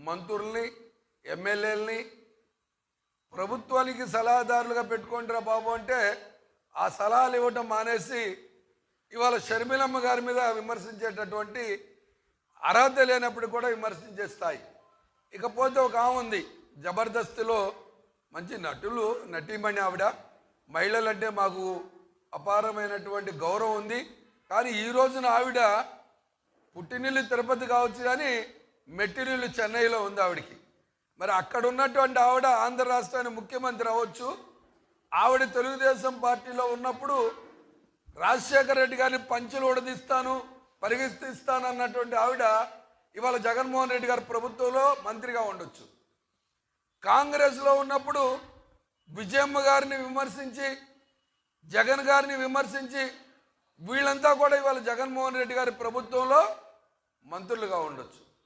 మంత్రుల్ని ఎమ్మెల్యేలని ప్రభుత్వానికి సలహాదారులుగా పెట్టుకుంటారా బాబు అంటే ఆ సలహాలు ఇవ్వటం మానేసి ఇవాళ షర్మిలమ్మ గారి మీద విమర్శించేటటువంటి అర్హత లేనప్పుడు కూడా విమర్శించే స్థాయి. ఇకపోతే ఒక ఆమె ఉంది జబర్దస్త్లో, మంచి నటీమణి ఆవిడ. మహిళలంటే మాకు అపారమైనటువంటి గౌరవం ఉంది. కానీ ఈ రోజున ఆవిడ పుట్టినిల్లు తిరుపతి కావచ్చు కానీ మెట్టినిల్లు చెన్నైలో ఉంది ఆవిడకి. మరి అక్కడ ఉన్నటువంటి ఆవిడ ఆంధ్ర రాష్ట్రానికి ముఖ్యమంత్రి అవ్వచ్చు. ఆవిడ తెలుగుదేశం పార్టీలో ఉన్నప్పుడు రాజశేఖర రెడ్డి గారిని పంచులు ఉడదీస్తాను, పరిగెత్తిస్తాను అన్నటువంటి ఆవిడ ఇవాళ జగన్మోహన్ రెడ్డి గారి ప్రభుత్వంలో మంత్రిగా ఉండొచ్చు. కాంగ్రెస్లో ఉన్నప్పుడు విజయమ్మ గారిని విమర్శించి, జగన్ గారిని విమర్శించి వీళ్ళంతా కూడా ఇవాళ జగన్మోహన్ రెడ్డి గారి ప్రభుత్వంలో మంత్రులుగా ఉండొచ్చు.